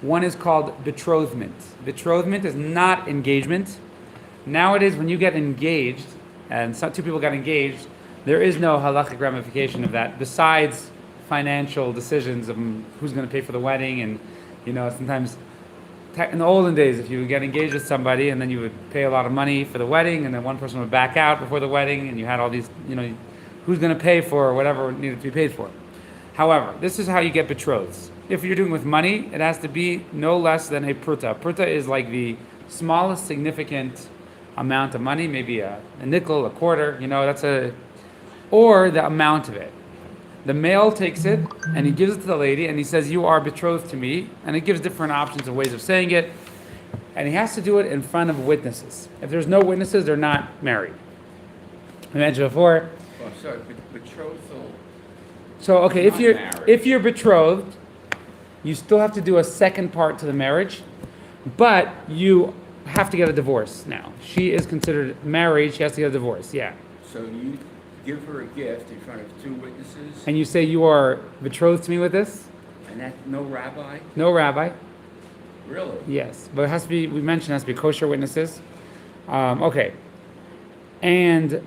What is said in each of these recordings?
One is called betrothment. Betrothment is not engagement. Nowadays, when you get engaged, and two people got engaged, there is no halachic ramification of that besides financial decisions of who's going to pay for the wedding. And sometimes in the olden days, if you would get engaged with somebody and then you would pay a lot of money for the wedding, and then one person would back out before the wedding, and you had all these, who's going to pay for whatever needed to be paid for. However, this is how you get betrothed. If you're doing with money, it has to be no less than a pruta. Pruta is like the smallest significant amount of money, maybe a nickel, a quarter, or the amount of it. The male takes it and he gives it to the lady and he says, "You are betrothed to me," and it gives different options of ways of saying it, and he has to do it in front of witnesses. If there's no witnesses, they're not married. I mentioned before. Oh, sorry, betrothal. So okay, if you're betrothed, you still have to do a second part to the marriage, but you have to get a divorce now. She is considered married, she has to get a divorce, yeah. So you give her a gift in front of two witnesses? And you say, "You are betrothed to me with this?" And that, no rabbi? No rabbi. Really? Yes, but it has to be, we mentioned, it has to be kosher witnesses. Okay. And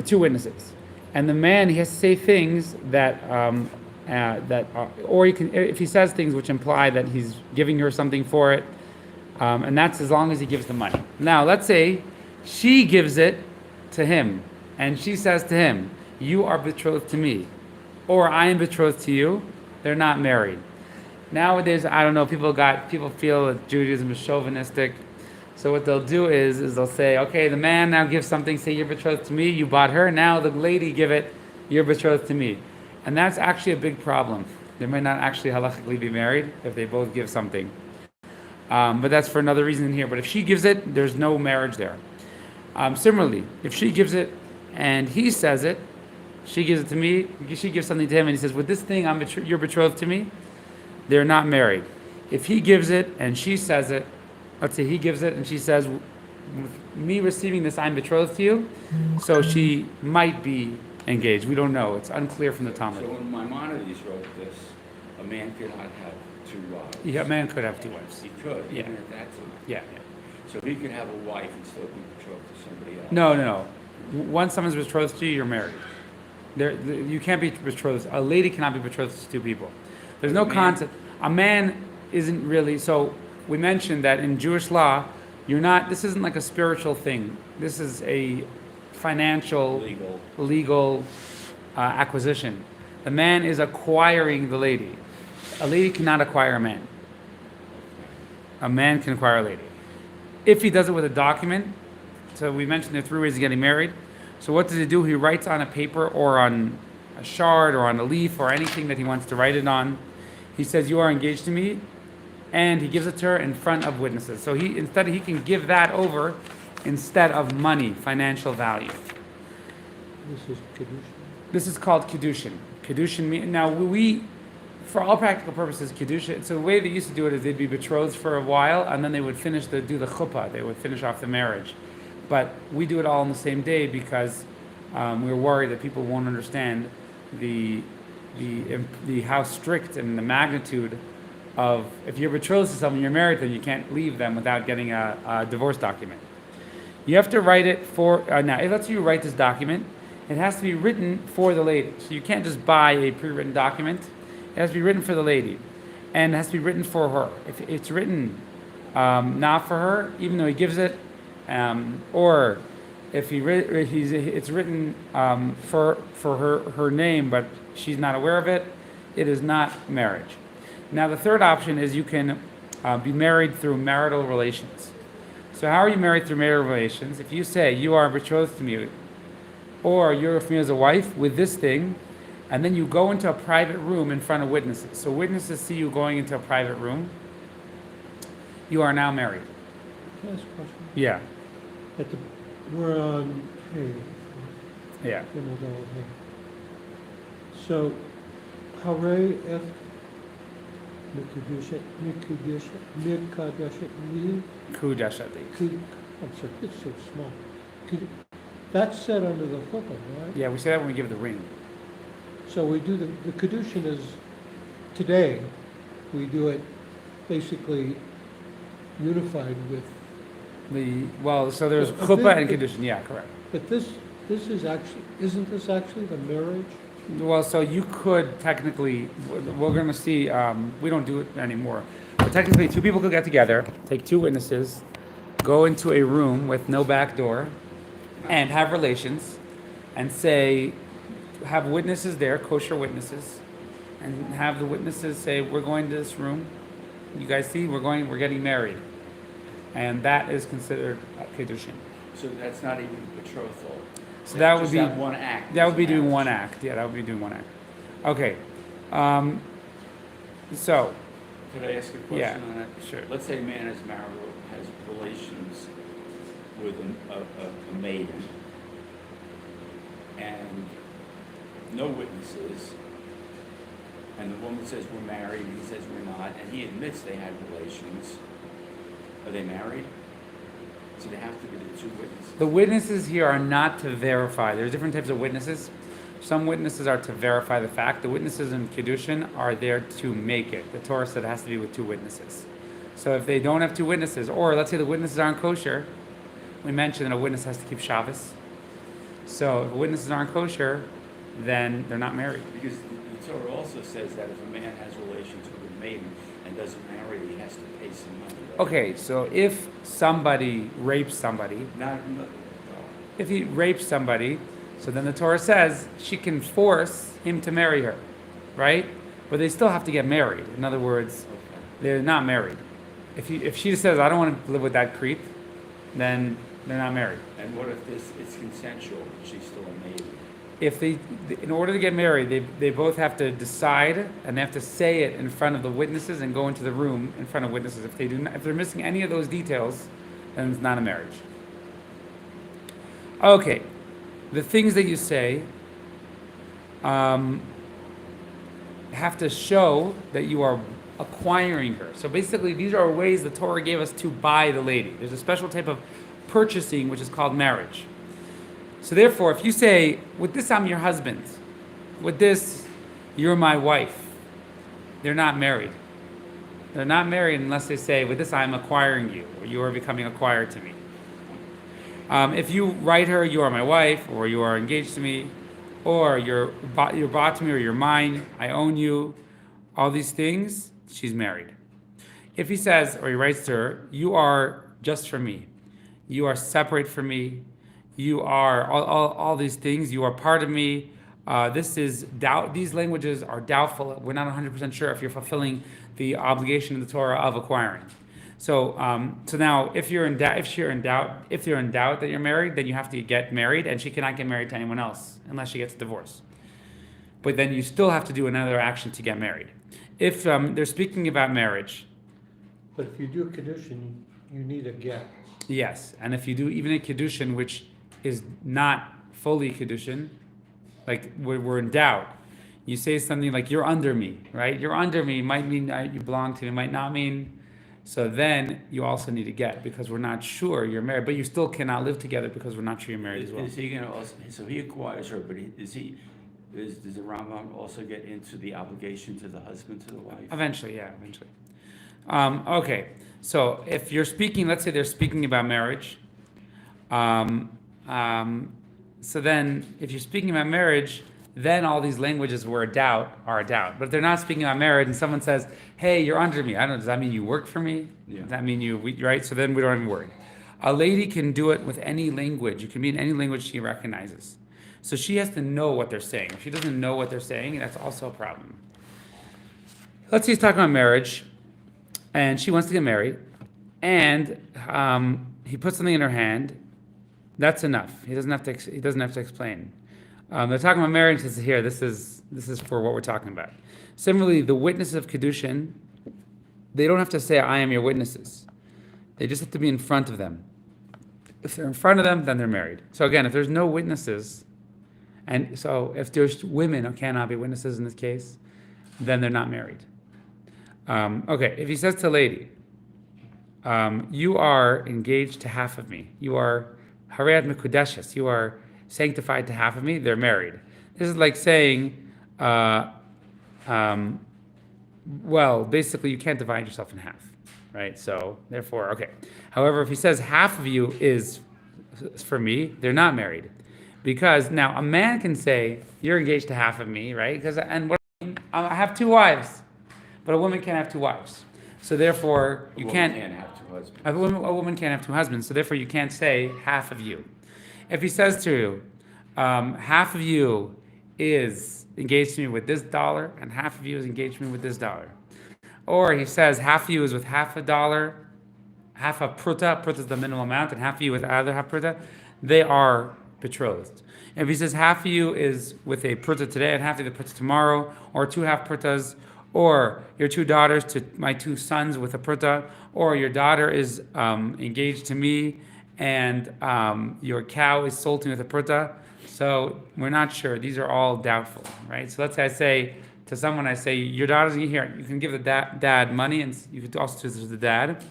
two witnesses. And the man, he has to say things that or he can, if he says things which imply that he's giving her something for it, and that's as long as he gives the money. Now, let's say she gives it to him, and she says to him, "You are betrothed to me," or "I am betrothed to you." They're not married. Nowadays, I don't know, people feel that Judaism is chauvinistic. So what they'll do is they'll say, "Okay, the man now gives something, say you're betrothed to me, you bought her, now the lady give it, you're betrothed to me." And that's actually a big problem. They might not actually halachically be married if they both give something. But that's for another reason here. But if she gives it, there's no marriage there. Similarly, if she gives it and he says it, she gives it to me, she gives something to him and he says, "With this thing, you're betrothed to me," they're not married. If he gives it and she says it, let's say he gives it and she says, "With me receiving this, I'm betrothed to you," so she might be engaged. We don't know. It's unclear from the Talmud. So when Maimonides wrote this, a man could not have two wives. Yeah, a man could have two wives. He could, Yeah. even at that time. Yeah. So he could have a wife and still be betrothed to somebody else. No. Once someone's betrothed to you, you're married. You can't be betrothed. A lady cannot be betrothed to two people. There's no concept. A man isn't really. So we mentioned that in Jewish law, this isn't like a spiritual thing. This is a financial, legal acquisition. The man is acquiring the lady. A lady cannot acquire a man. A man can acquire a lady. If he does it with a document, so we mentioned there are three ways of getting married. So what does he do? He writes on a paper or on a shard or on a leaf or anything that he wants to write it on. He says, "You are engaged to me," and he gives it to her in front of witnesses. So he can give that over instead of money, financial value. This is Kedushin. This is called Kedushin. Kedushin, now for all practical purposes, Kedushin, so the way they used to do it is they'd be betrothed for a while and then they would do the chuppah, they would finish off the marriage. But we do it all on the same day because we're worried that people won't understand the how strict and the magnitude of, if you're betrothed to someone, you're married, then you can't leave them without getting a divorce document. You have to write it for, now, let's say you write this document, it has to be written for the lady. So you can't just buy a pre-written document. It has to be written for the lady. And it has to be written for her. If it's written not for her, even though he gives it, or if it's written for her name, but she's not aware of it, it is not marriage. Now the third option is you can be married through marital relations. So how are you married through marital relations? If you say you are betrothed to me, or you're with me as a wife with this thing, and then you go into a private room in front of witnesses. So witnesses see you going into a private room. You are now married. Can I ask a question? Yeah. We're on A. Yeah. So, Hare F. Kudashati. I'm sorry, it's so small. That's said under the chuppah, right? Yeah, we say that when we give the ring. So we do the Kedushin is today, we do it basically unified with, So there's But chuppah and this- kiddushin. Yeah, correct. but this is actually, isn't this actually the marriage? Well, so you could technically, we're going to see, we don't do it anymore, but technically two people could get together, take two witnesses, go into a room with no back door, and have relations, and say, have witnesses there, kosher witnesses, and have the witnesses say, we're going to this room, you guys see, we're getting married. And that is considered kiddushin. So that's not even betrothal. So that would Just be, that one act. that is would be doing marriage. one act, yeah, that would be doing one act. Okay, so, Could I ask a question Yeah, on that? sure. Let's say a man is married, has relations with a maiden, and no witnesses, and the woman says we're married, and he says we're not, and he admits they had relations. Are they married? So they have to be the two witnesses. the witnesses here are not to verify. There's different types of witnesses. Some witnesses are to verify the fact. The witnesses in Kiddushin are there to make it. The Torah said it has to be with two witnesses. So if they don't have two witnesses, or let's say the witnesses aren't kosher, we mentioned that a witness has to keep Shabbos. So if witnesses aren't kosher, then they're not married. Because the Torah also says that if a man has relations with a maiden and doesn't marry, he has to pay some money. Right? Okay, so if somebody rapes somebody, if he rapes somebody, so then the Torah says she can force him to marry her, right? But they still have to get married. In other words, they're not married. If she says, I don't want to live with that creep, then they're not married. And what if it's consensual, but she's still a maiden? If they, in order to get married, they both have to decide and they have to say it in front of the witnesses and go into the room in front of witnesses. If they're missing any of those details, then it's not a marriage. Okay, the things that you say have to show that you are acquiring her. So basically, these are ways the Torah gave us to buy the lady. There's a special type of purchasing which is called marriage. So therefore, if you say, with this I'm your husband, with this you're my wife, they're not married. They're not married unless they say, with this I'm acquiring you, or you are becoming acquired to me. If you write her, you are my wife, or you are engaged to me, or you're bought to me, or you're mine, I own you, all these things, she's married. If he says, or he writes to her, you are just for me, you are separate from me, you are all these things, you are part of me, this is doubt. These languages are doubtful. We're not 100% sure if you're fulfilling the obligation of the Torah of acquiring. So now, if you're in doubt that you're married, then you have to get married, and she cannot get married to anyone else unless she gets a divorce. But then you still have to do another action to get married. If they're speaking about marriage, But if you do Kiddushin, you need a get. yes, and if you do even a kiddushin which is not fully kiddushin, like we're in doubt, you say something like "you're under me," right? "You're under me" might mean you belong to me, might not mean. So then you also need to get, because we're not sure you're married, but you still cannot live together because we're not sure you're married as well. Is he going to also, so he acquires her, but does the Rambam also get into the obligation to the husband, to the wife? Eventually, yeah, eventually. Okay, so if you're speaking, let's say they're speaking about marriage. So then, if you're speaking about marriage, then all these languages are a doubt. But if they're not speaking about marriage, and someone says, "Hey, you're under me," I don't know. Does that mean you work for me? Yeah. Does that mean right? So then we don't even worry. A lady can do it with any language. It can be in any language she recognizes. So she has to know what they're saying. If she doesn't know what they're saying, that's also a problem. Let's say he's talking about marriage, and she wants to get married, and he puts something in her hand. That's enough. He doesn't have to explain. They're talking about marriage. Says here, this is for what we're talking about. Similarly, the witnesses of Kiddushin, they don't have to say, "I am your witnesses." They just have to be in front of them. If they're in front of them, then they're married. So again, if there's no witnesses, and so if there's women who cannot be witnesses in this case, then they're not married. Okay, if he says to a lady, "You are engaged to half of me. You are Harayat Mekudeshes. You are sanctified to half of me," they're married. This is like saying, Well, basically, you can't divide yourself in half, right? So, therefore, okay. However, if he says half of you is for me, they're not married. Because now a man can say, you're engaged to half of me, right? Because, and what I have two wives, but a woman can't have two wives. So, therefore, A you woman can't, can't have two husbands. a woman can't have two husbands. So, therefore, you can't say half of you. If he says to you, half of you is engaged to me with this dollar, and half of you is engaged to me with this dollar. Or he says half of you is with half a dollar, half a pruta, pruta is the minimum amount, and half of you with other half pruta, they are betrothed. If he says half of you is with a pruta today and half of the pruta tomorrow, or two half prutas, or your two daughters to my two sons with a pruta, or your daughter is engaged to me and your cow is sold to me with a pruta. So we're not sure. These are all doubtful, right? So let's say I say to someone, I say, your daughter's here. You can give the dad money, and you could also do this to the dad.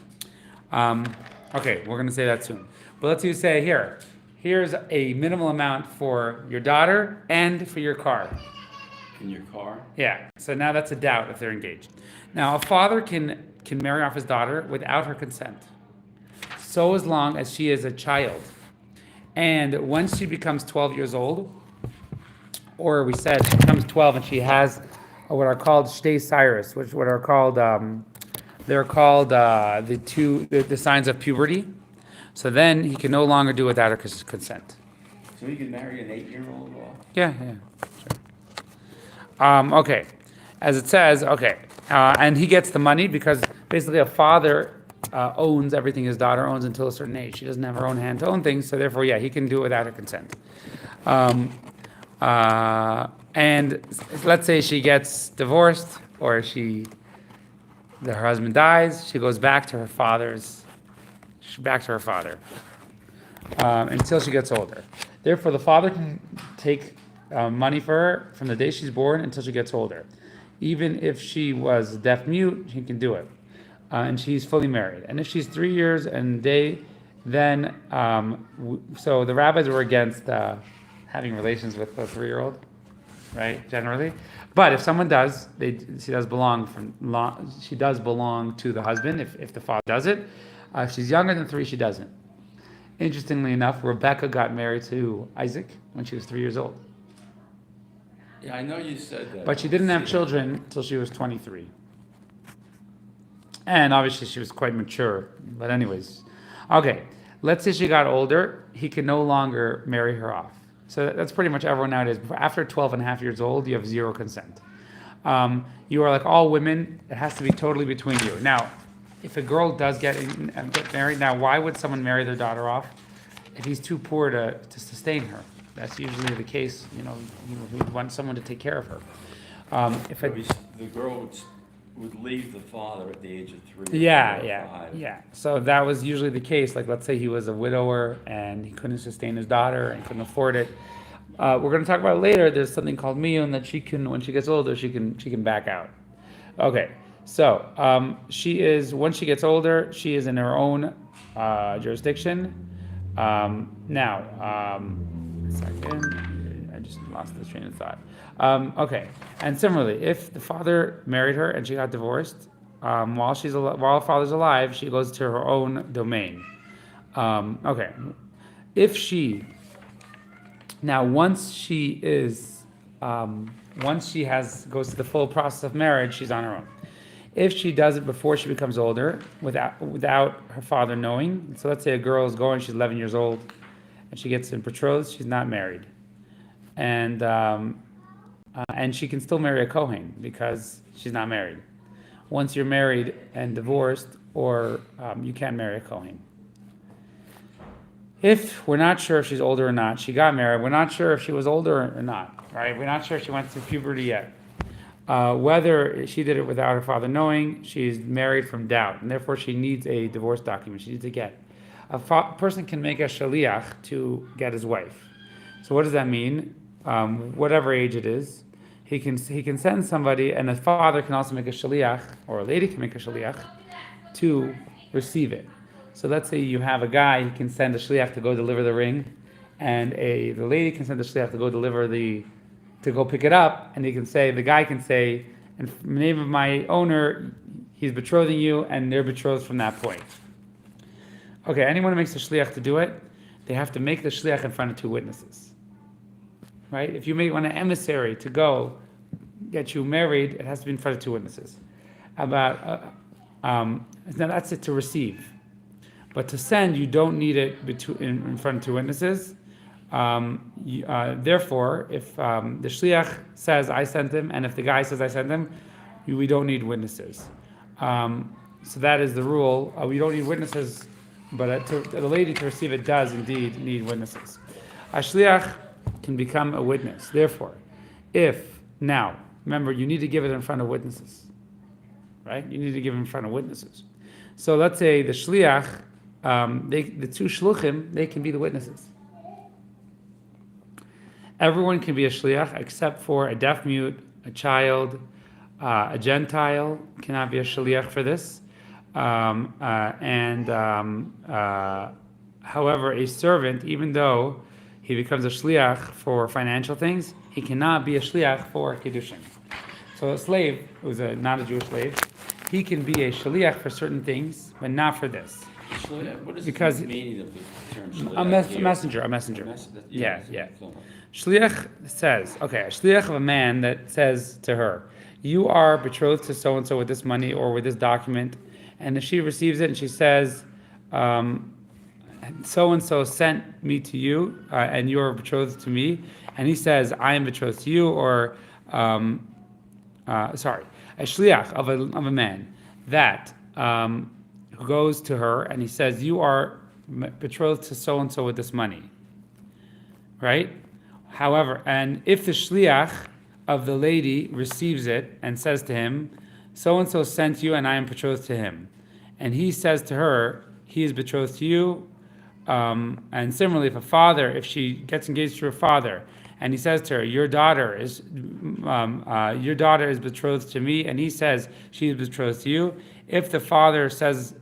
Okay, we're going to say that soon. But let's say here, here's a minimal amount for your daughter and for your car. In your car? Yeah. So now that's a doubt if they're engaged. Now a father can marry off his daughter without her consent, so as long as she is a child. And once she becomes 12 years old, or we said she becomes 12 and she has what are called shtei cyrus, which what are called they're called the signs of puberty. So then he can no longer do it without her consent. So you can marry an 8-year-old off? Yeah, sure. Okay, as it says, okay, and he gets the money because basically a father owns everything his daughter owns until a certain age. She doesn't have her own hand to own things, so therefore, yeah, he can do it without her consent. And let's say she gets divorced, or her husband dies, she goes back to her father until she gets older. Therefore, the father can take money for her from the day she's born until she gets older. Even if she was deaf mute, he can do it. And she's fully married. And if she's 3 years and then, so the rabbis were against having relations with a 3-year-old, right, generally. But if someone does, she does belong to the husband if the father does it. If she's younger than 3, she doesn't. Interestingly enough, Rebecca got married to Isaac when she was 3 years old. Yeah, I know you said that. But she didn't have children until she was 23. And obviously she was quite mature. But anyways, okay, let's say she got older, he can no longer marry her off. So that's pretty much everyone nowadays. After 12 and a half years old, you have zero consent. You are like all women, it has to be totally between you. Now, if a girl does get married, now why would someone marry their daughter off if he's too poor to sustain her? That's usually the case, you would want someone to take care of her. The girl would leave the father at the age of 3. Yeah. So that was usually the case. Like, let's say he was a widower and he couldn't sustain his daughter and couldn't afford it. We're going to talk about it later. There's something called miyun that she can, when she gets older, she can back out. Okay. So once she gets older, she is in her own jurisdiction. Now, a second, I just lost the train of thought. Okay, and similarly, if the father married her and she got divorced, while father's alive, she goes to her own domain. Okay, once she goes to the full process of marriage, she's on her own. If she does it before she becomes older, without her father knowing, so let's say a girl is she's 11 years old, and she gets betrothed, she's not married, and she can still marry a Kohen because she's not married. Once you're married and divorced, or you can't marry a Kohen. If we're not sure if she's older or not, she got married, we're not sure if she was older or not, right? We're not sure if she went through puberty yet. Whether she did it without her father knowing, she's married from doubt, and therefore she needs a divorce document. She needs a get. A person can make a shaliach to get his wife. So what does that mean? Whatever age it is, he can send somebody, and a father can also make a shaliach, or a lady can make a shaliach to receive it. So let's say you have a guy, he can send a shaliach to go deliver the ring, and the lady can send the shaliach to go pick it up, and the guy can say, and in the name of my owner, he's betrothing you, and they're betrothed from that point. Okay, anyone who makes a shliach to do it, they have to make the shliach in front of two witnesses. Right? If you want an emissary to go get you married, it has to be in front of two witnesses. Now that's it to receive. But to send, you don't need it in front of two witnesses. Therefore, if the shliach says I sent him, and if the guy says I sent him, we don't need witnesses. So that is the rule. We don't need witnesses, but the lady to receive it does indeed need witnesses. A shliach can become a witness. Therefore, now, remember, you need to give it in front of witnesses. Right? You need to give it in front of witnesses. So let's say the shliach, the two shluchim, they can be the witnesses. Everyone can be a shliach except for a deaf mute, a child, a Gentile cannot be a shliach for this. However, a servant, even though he becomes a shliach for financial things, he cannot be a shliach for kiddushin. So a slave, who's not a Jewish slave, he can be a shliach for certain things, but not for this. What is Because the meaning of the term shliach A messenger. Yeah. Shliach says, a shliach of a man that says to her, you are betrothed to so-and-so with this money or with this document, and if she receives it and she says, so-and-so sent me to you, and you're betrothed to me, and he says, I am betrothed to you, or, a shliach of a man that who goes to her and he says, you are betrothed to so-and-so with this money, right? However, and if the shliach of the lady receives it and says to him, so-and-so sent you and I am betrothed to him, and he says to her, he is betrothed to you, and similarly, if she gets engaged to her father, and he says to her, your daughter is betrothed to me, and he says she is betrothed to you. If the father says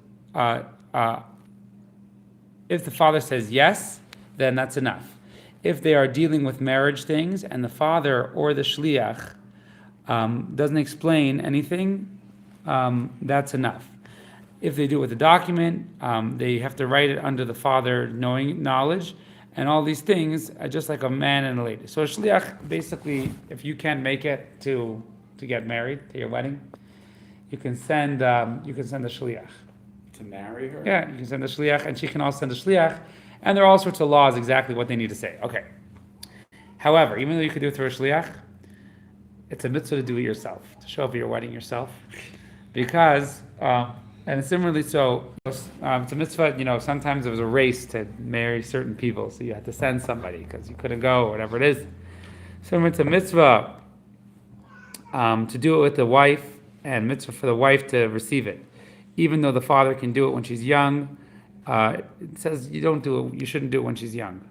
yes, then that's enough. If they are dealing with marriage things and the father or the shliach doesn't explain anything, that's enough. If they do it with a document, they have to write it under the father knowledge, and all these things are just like a man and a lady. So a shliach, basically, if you can't make it to get married, to your wedding, you can send a shliach. To marry her? Yeah, you can send a shliach, and she can also send a shliach, and there are all sorts of laws exactly what they need to say. Okay. However, even though you could do it through a shliach, it's a mitzvah to do it yourself, to show up at your wedding yourself, because and similarly, so it's a mitzvah. Sometimes there was a race to marry certain people, so you had to send somebody because you couldn't go, whatever it is. So it's a mitzvah to do it with the wife, and mitzvah for the wife to receive it, even though the father can do it when she's young. It says you shouldn't do it when she's young.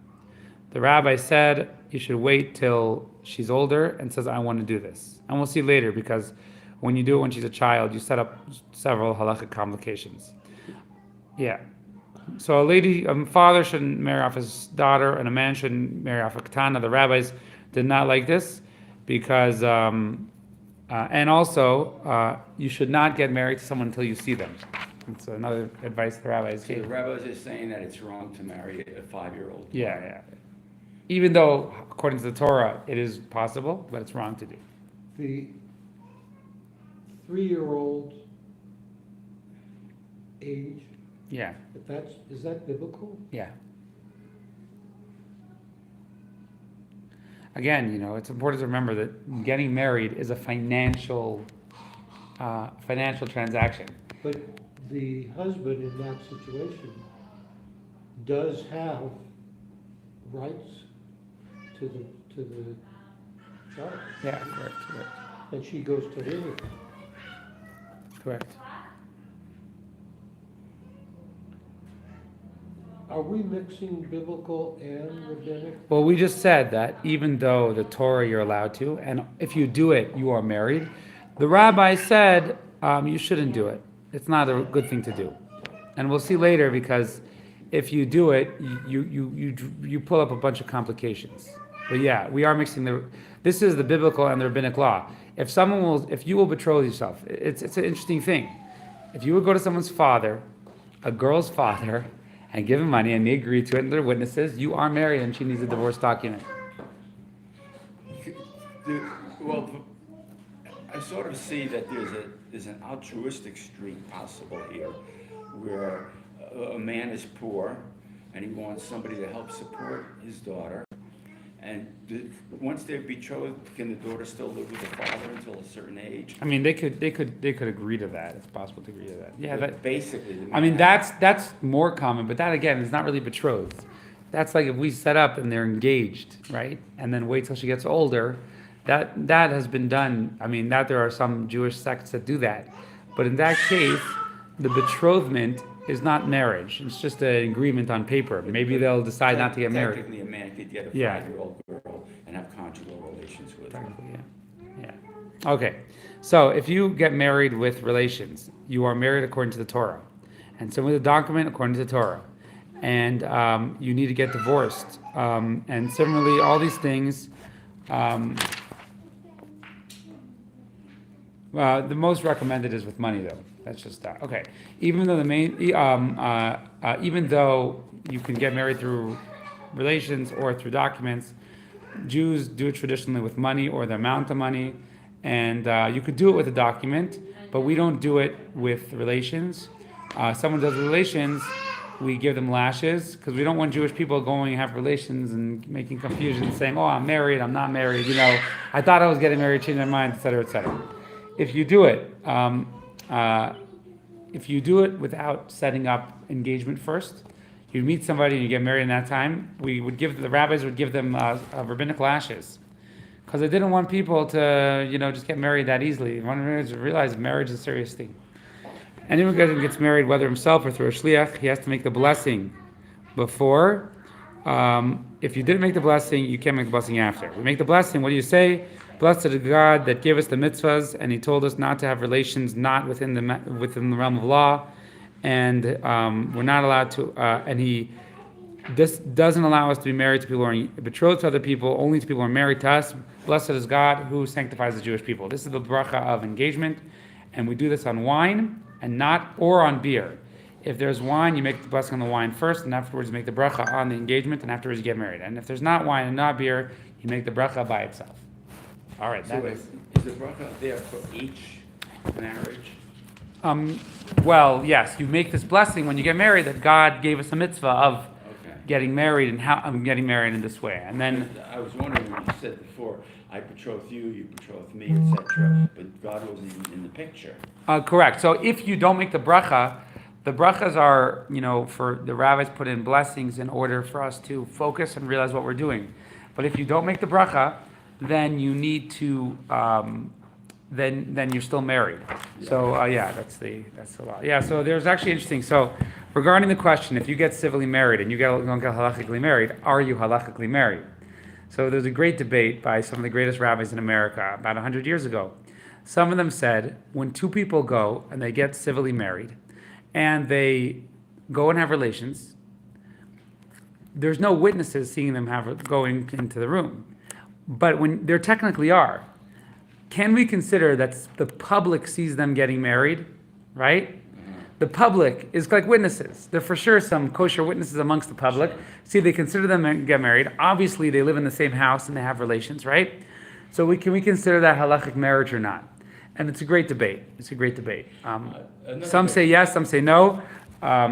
The rabbi said you should wait till she's older and says, I want to do this. And we'll see later, because when you do it when she's a child, you set up several halachic complications. Yeah. So a father shouldn't marry off his daughter, and a man shouldn't marry off a katana. The rabbis did not like this, because, and also, you should not get married to someone until you see them. It's another advice the rabbis So gave. the rabbis are saying that it's wrong to marry a 5-year-old. Yeah. Even though, according to the Torah, it is possible, but it's wrong to do. The 3-year-old age, Yeah. is that biblical? Yeah. Again, it's important to remember that getting married is a financial transaction. But the husband in that situation does have rights to the child, Yeah, correct. and she goes to live with him. Correct. Are we mixing biblical and rabbinic? Well, we just said that even though the Torah you're allowed to, and if you do it, you are married. The rabbi said you shouldn't do it. It's not a good thing to do, and we'll see later, because if you do it, you pull up a bunch of complications. But yeah, we are mixing this is the biblical and the rabbinic law. if you will betroth yourself, it's an interesting thing. If you would go to someone's father, a girl's father, and give him money, and they agree to it, and they're witnesses, you are married, and she needs a divorce document. Well, I sort of see that there's an altruistic streak possible here, where a man is poor, and he wants somebody to help support his daughter. And once they're betrothed, can the daughter still live with the father until a certain age? I mean, they could agree to that. It's possible to agree to that. Yeah, But basically, I mean, that's more common, but that again is not really betrothed. That's like if we set up and they're engaged, right? And then wait till she gets older. That has been done. I mean, that there are some Jewish sects that do that. But in that case, the betrothment is not marriage. It's just an agreement on paper. Maybe they'll decide not to get married. Technically, a man could get a Yeah. 5-year-old girl and have conjugal relations with her. Technically, yeah. Yeah. Okay. So if you get married with relations, you are married according to the Torah. And so with a document according to the Torah. And you need to get divorced. And similarly, all these things, the most recommended is with money, though. That's just that. Okay. Even though even though you can get married through relations or through documents, Jews do it traditionally with money or the amount of money, and you could do it with a document, but we don't do it with relations. Someone does relations, we give them lashes because we don't want Jewish people going and have relations and making confusion, saying, "Oh, I'm married, I'm not married." I thought I was getting married, changed my mind, etc., etc. If you do it, without setting up engagement first, you meet somebody and you get married in that time. The rabbis would give them rabbinic lashes, because they didn't want people to, just get married that easily. They wanted to realize marriage is a serious thing. Anyone who gets married, whether himself or through a shliach, he has to make the blessing before. If you didn't make the blessing, you can't make the blessing after. We make the blessing. What do you say? Blessed is God that gave us the mitzvahs, and He told us not to have relations not within the realm of law, and we're not allowed to. And this doesn't allow us to be married to people who are betrothed to other people, only to people who are married to us. Blessed is God who sanctifies the Jewish people. This is the bracha of engagement, and we do this on wine or on beer. If there's wine, you make the blessing on the wine first, and afterwards you make the bracha on the engagement, and afterwards you get married. And if there's not wine and not beer, you make the bracha by itself. All right. So is the bracha there for each marriage? Well, yes, you make this blessing when you get married that God gave us a mitzvah of getting married and how I'm getting married in this way. And then I was wondering when you said before, I betroth you, you betroth me, etc. But God wasn't even in the picture. Correct. So if you don't make the brachas are, for the rabbis put in blessings in order for us to focus and realize what we're doing. But if you don't make the bracha, then you need to, then you're still married. Yeah. So that's the law. Yeah. So there's actually interesting. So regarding the question, if you get civilly married and you don't get halachically married, are you halachically married? So there's a great debate by some of the greatest rabbis in America about 100 years ago. Some of them said when two people go and they get civilly married and they go and have relations, there's no witnesses seeing them going into the room. But when there technically are, can we consider that the public sees them getting married, right? The public is like witnesses. There are for sure some kosher witnesses amongst the public. See, they consider them get married. Obviously, they live in the same house and they have relations, right? So can we consider that halachic marriage or not? And it's a great debate. Some say yes, some say no. I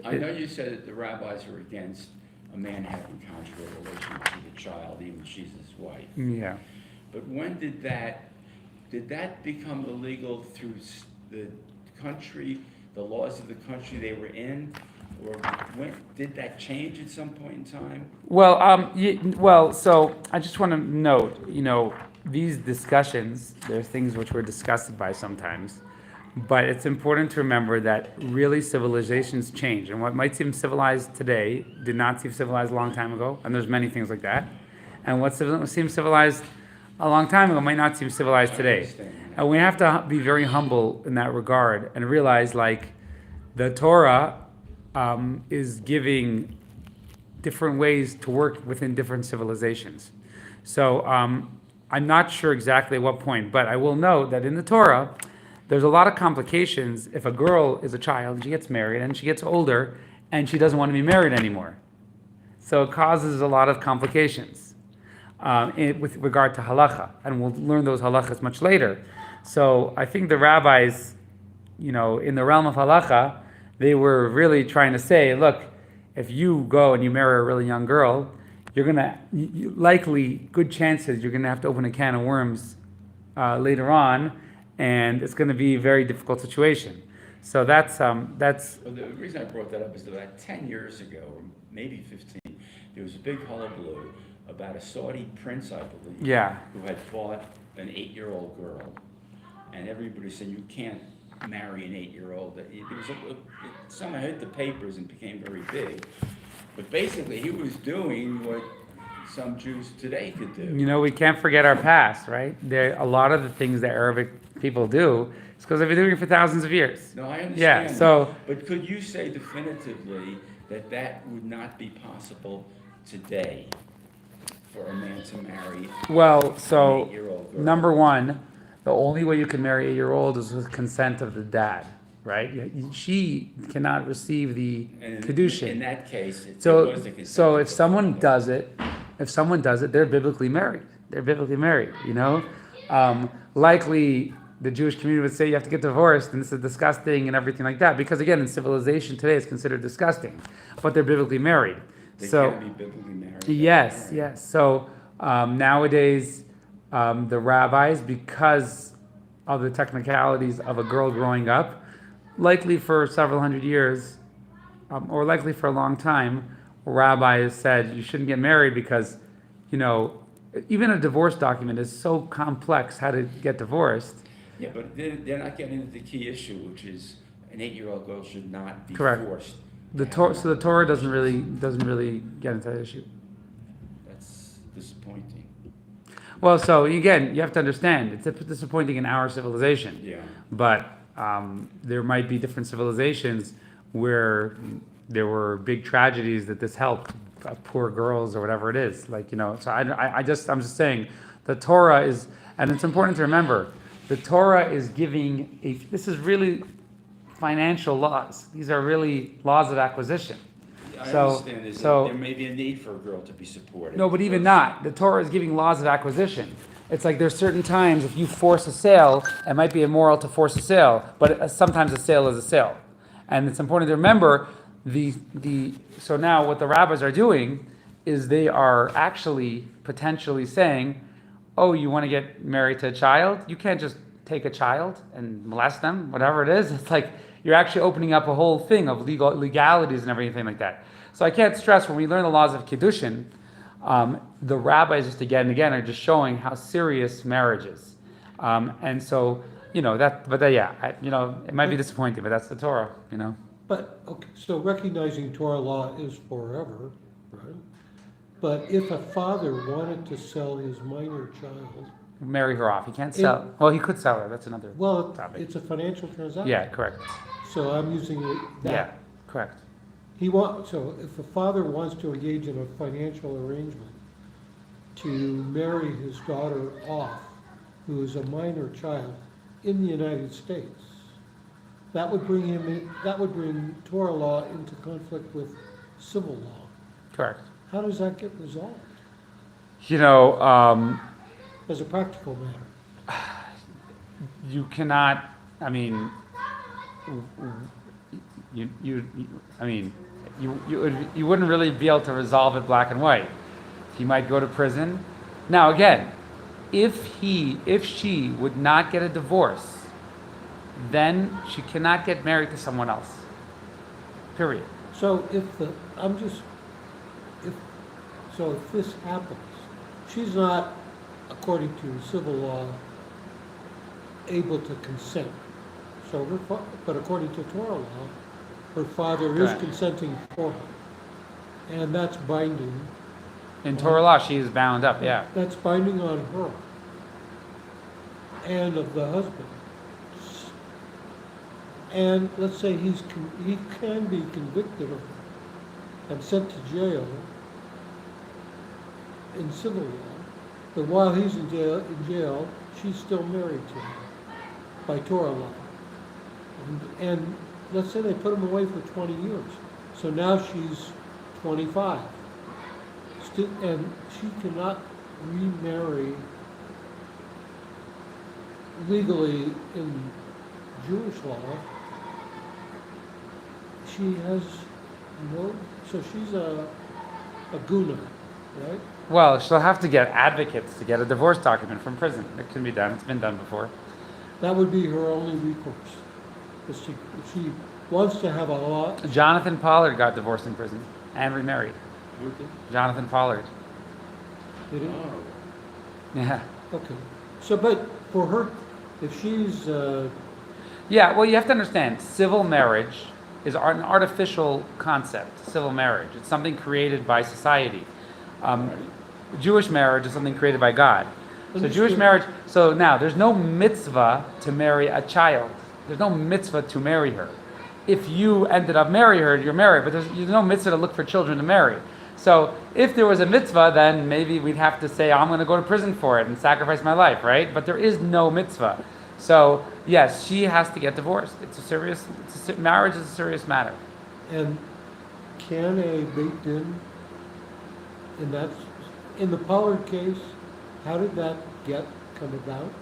know you said that the rabbis are against a man having conjugal relations with a child, even if she's his wife. Yeah. But when did that become illegal through the country, the laws of the country they were in, or when did that change at some point in time? Well, so I just want to note, these discussions, there are things which were discussed by sometimes, but it's important to remember that really civilizations change, and what might seem civilized today did not seem civilized a long time ago, and there's many things like that, and what seems civilized a long time ago might not seem civilized today. And we have to be very humble in that regard and realize, the Torah is giving different ways to work within different civilizations. So I'm not sure exactly at what point, but I will note that in the Torah, there's a lot of complications if a girl is a child and she gets married and she gets older and she doesn't want to be married anymore. So it causes a lot of complications with regard to halacha, and we'll learn those halachas much later. So I think the rabbis, in the realm of halacha, they were really trying to say, look, if you go and you marry a really young girl, you're gonna likely good chances you're gonna have to open a can of worms later on, and it's going to be a very difficult situation. So that's Well, the reason I brought that up is that about 10 years ago, or maybe 15, there was a big hullabaloo about a Saudi prince, I believe, Yeah. who had bought an 8-year-old girl, and everybody said you can't marry an 8-year-old. It somehow hit the papers and became very big. But basically, he was doing what some Jews today could do. We can't forget our past, right? A lot of the things that Arabic people do is because they've been doing it for thousands of years. No, I understand. Yeah, so But could you say definitively that that would not be possible today for a man to marry well, an so 8-year-old girl? number one, the only way you can marry an 8-year-old is with consent of the dad, right? She cannot receive the And in kedushin. that case, it was So, a consent so of if the someone father. does it, they're biblically married. They're biblically married, Likely, the Jewish community would say you have to get divorced, and this is disgusting and everything like that. Because again, in civilization today, it's considered disgusting, but they're biblically married. They So, can be biblically married. yes, yes. So nowadays, the rabbis, because of the technicalities of a girl growing up, likely for several hundred years, or likely for a long time, rabbis said you shouldn't get married because, even a divorce document is so complex how to get divorced. Yeah, but they're not getting into the key issue, which is an 8-year-old girl should not be Correct. forced. So the Torah doesn't really get into that issue. That's disappointing. Well, so again, you have to understand it's disappointing in our civilization. Yeah. But there might be different civilizations where there were big tragedies that this helped poor girls or whatever it is. So I'm just saying, the Torah is, and it's important to remember, the Torah is giving this is really financial laws. These are really laws of acquisition. I So- understand is so- that there may be a need for a girl to be supported. No, but even not. The Torah is giving laws of acquisition. It's like there's certain times if you force a sale, it might be immoral to force a sale, but sometimes a sale is a sale. And it's important to remember so now what the rabbis are doing is they are actually potentially saying, oh, you want to get married to a child? You can't just take a child and molest them, whatever it is. It's like you're actually opening up a whole thing of legalities and everything like that. So I can't stress when we learn the laws of Kiddushin, the rabbis just again and again are just showing how serious marriage is. And so, it might be disappointing, but that's the Torah, But, okay, so recognizing Torah law is forever, right? But if a father wanted to sell his minor child, Marry her off. He can't sell. Well, he could sell her. That's another well, topic. it's a financial transaction. Yeah, correct. So I'm using that. Yeah, correct. So if a father wants to engage in a financial arrangement to marry his daughter off, who is a minor child, in the United States, that would bring Torah law into conflict with civil law. Correct. How does that get resolved as a practical matter? You cannot. I mean, you wouldn't really be able to resolve it black and white. He might go to prison. Now again, if she would not get a divorce, then she cannot get married to someone else. Period. So if this happens, she's not, according to civil law, able to consent. But according to Torah law, her father is Correct. consenting for her. And that's binding. In Torah law, she is bound up. Yeah. That's binding on her and of the husband. And let's say he can be convicted of and sent to jail in civil law, But while he's in jail, she's still married to him by Torah law. And let's say they put him away for 20 years. So now she's 25. And she cannot remarry legally in Jewish law. She has no, so she's a guna, right? Well, she'll have to get advocates to get a divorce document from prison. It can be done. It's been done before. That would be her only recourse. If she wants to have a law. Jonathan Pollard got divorced in prison and remarried. Who did? Jonathan Pollard. Did he? Oh, Yeah. Okay. So, but for her, if she's, Yeah, well, you have to understand, civil marriage is an artificial concept, civil marriage. It's something created by society. Jewish marriage is something created by God. So Understood. Jewish marriage, so now, there's no mitzvah to marry a child. There's no mitzvah to marry her. If you ended up marrying her, you're married, but there's no mitzvah to look for children to marry. So if there was a mitzvah, then maybe we'd have to say, I'm going to go to prison for it and sacrifice my life, right? But there is no mitzvah. So yes, she has to get divorced. Marriage is a serious matter. and can a Beit Din, and that's, in the Pollard case, how did that come about?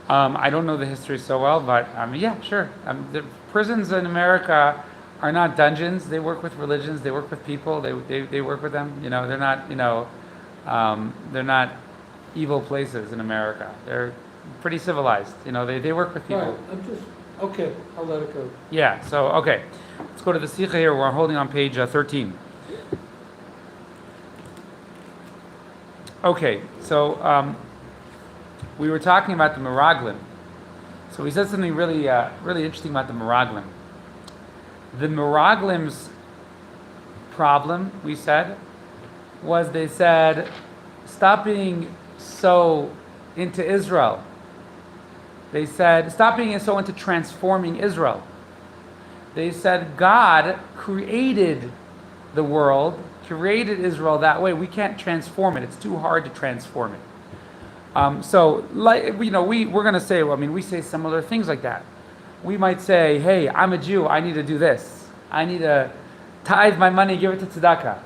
I don't know the history so well, but yeah, sure. The prisons in America are not dungeons. They work with religions. They work with people. They work with them. You know, they're not. You know, they're not evil places in America. They're pretty civilized. You know, they work with people. Right, I'm just, okay, I'll let it go. Yeah. So okay, let's go to the Sikha here. We're holding on page 13. Okay, so we were talking about the Meraglim. So we said something really, really interesting about the Meraglim. The Meraglim's problem, we said, was they said, stop being so into Israel. They said, stop being so into transforming Israel. They said, God created the world, created Israel that way. We can't transform it. It's too hard to transform it. So, like, you know, we're going to say, well, I mean, we say similar things like that. We might say, hey, I'm a Jew, I need to do this. I need to tithe my money, give it to tzedakah.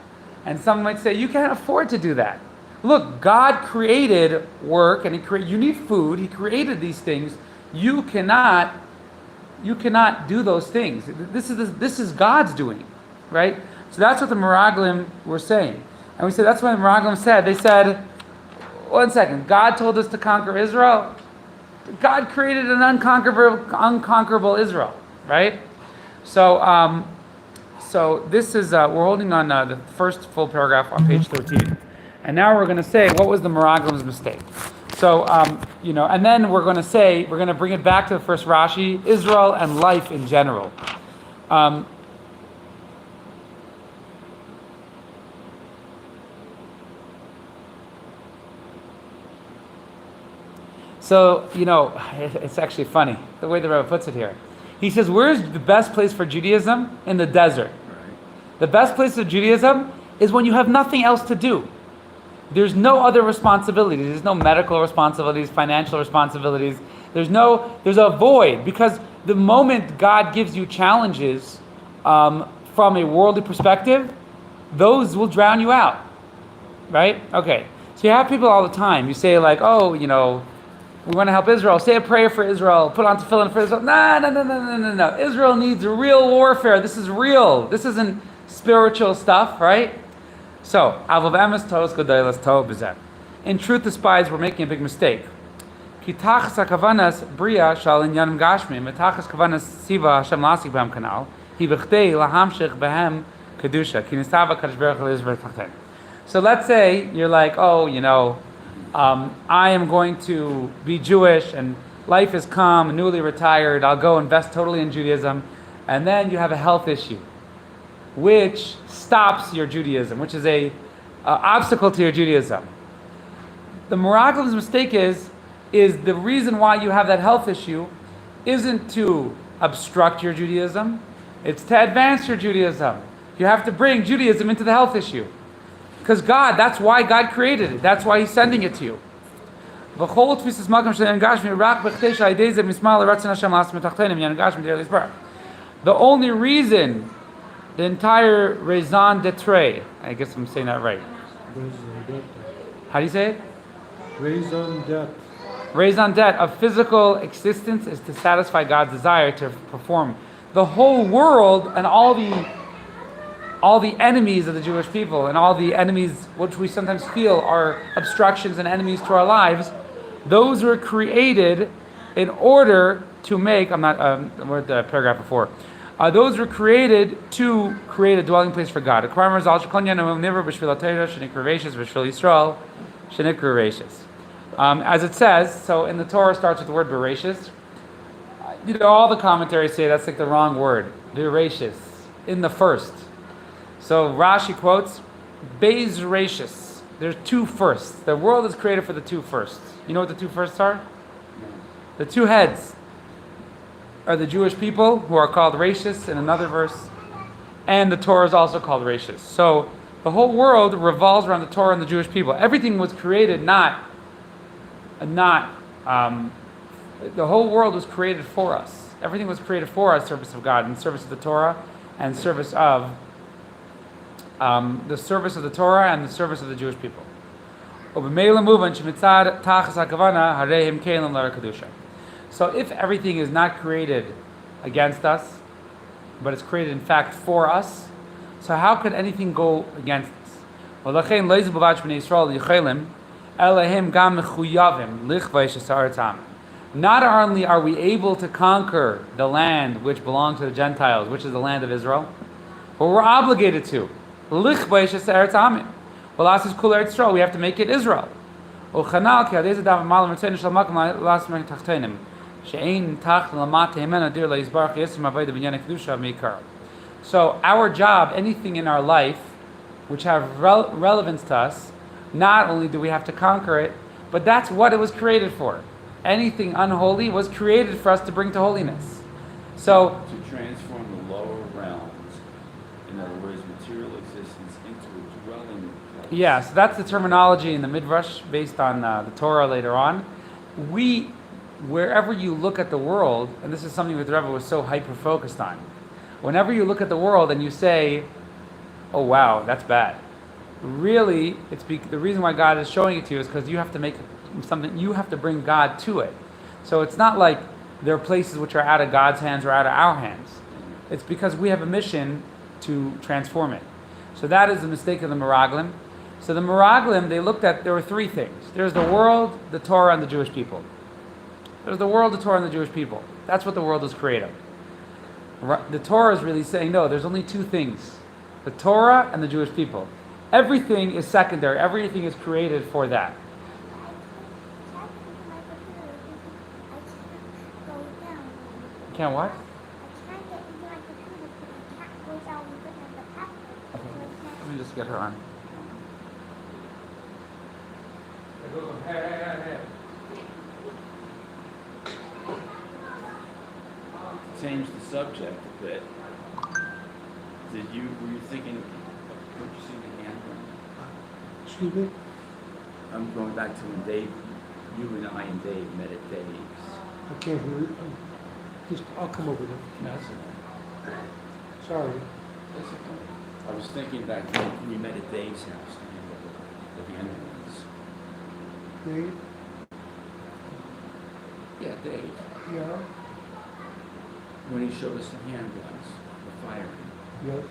And some might say, you can't afford to do that. Look, God created work, and you need food. He created these things. You cannot do those things. This is God's doing, right? So that's what the Meraglim were saying. And we said, that's what the Meraglim said. They said, one second, God told us to conquer Israel. God created an unconquerable Israel, right? So, so this is, we're holding on the first full paragraph on page 13. And now we're going to say, what was the Meraglim's mistake? So, you know, and then we're going to say, we're going to bring it back to the first Rashi, Israel and life in general. So, you know, it's actually funny, the way the Rebbe puts it here. He says, where's the best place for Judaism? In the desert. right. The best place of Judaism is when you have nothing else to do. There's no other responsibilities. There's no medical responsibilities, financial responsibilities. There's a void, because the moment God gives you challenges from a worldly perspective, those will drown you out, right? Okay, so you have people all the time. You say like, oh, you know, we want to help Israel. Say a prayer for Israel. Put on tefillin for Israel. No. Israel needs real warfare. This is real. This isn't spiritual stuff, right? So, in truth, the spies were making a big mistake. So let's say you're like, oh, you know, I am going to be Jewish and life is calm, newly retired, I'll go invest totally in Judaism, and then you have a health issue, which stops your Judaism, which is a obstacle to your Judaism. The Meraglim's mistake is the reason why you have that health issue isn't to obstruct your Judaism, it's to advance your Judaism. You have to bring Judaism into the health issue. Because God, that's why God created it. That's why He's sending it to you. The only reason the entire raison d'etre, I guess I'm saying that right. How do you say it? Raison d'etre. Raison d'etre of physical existence is to satisfy God's desire to perform. The whole world and all the enemies of the Jewish people and all the enemies which we sometimes feel are obstructions and enemies to our lives, those were created in order to make, I'm not, we're at the paragraph before, those were created to create a dwelling place for God. As it says, so in the Torah starts with the word Bereshis. All the commentaries say that's like the wrong word. Bereshis, in the first. So Rashi quotes, Beis Rashis. There's two firsts. The world is created for the two firsts. You know what the two firsts are? The two heads are the Jewish people, who are called Rashis in another verse, and the Torah is also called Rashis. So the whole world revolves around the Torah and the Jewish people. Everything was created the whole world was created for us. Everything was created for our service of God, in service of the Torah, and service of the service of the Torah and the service of the Jewish people. So if everything is not created against us, but it's created in fact for us, so how could anything go against us? Not only are we able to conquer the land which belongs to the Gentiles, which is the land of Israel, but we're obligated to. We have to make it Israel. So our job, anything in our life which have relevance to us, not only do we have to conquer it, but that's what it was created for. Anything unholy was created for us to bring to holiness. So to transform the lower realms, in other words, material existence, into a dwelling place. yeah, so that's the terminology in the Midrash based on the Torah later on. Wherever you look at the world, and this is something that the Rebbe was so hyper-focused on, whenever you look at the world and you say, oh wow, that's bad, really, the reason why God is showing it to you is because you have to make something, you have to bring God to it. So it's not like there are places which are out of God's hands or out of our hands. It's because we have a mission to transform it. So that is the mistake of the Meraglim. So the Meraglim, there were three things. There's the world, the Torah, and the Jewish people. There's the world, the Torah, and the Jewish people. That's what the world was created. The Torah is really saying, no, there's only two things. The Torah and the Jewish people. Everything is secondary. Everything is created for that. Can't what? Okay. Let me just get her on. Hey. Change the subject a bit. Were you thinking of purchasing a handgun? Excuse me? I'm going back to when Dave, you and I and Dave met at Dave's. I can't hear you. I'll come over there. That's okay. Sorry. That's okay. I was thinking back when we met at Dave's house to handle the handguns. Dave? Yeah, Dave. Yeah? When he showed us the handguns, the firing. Yes?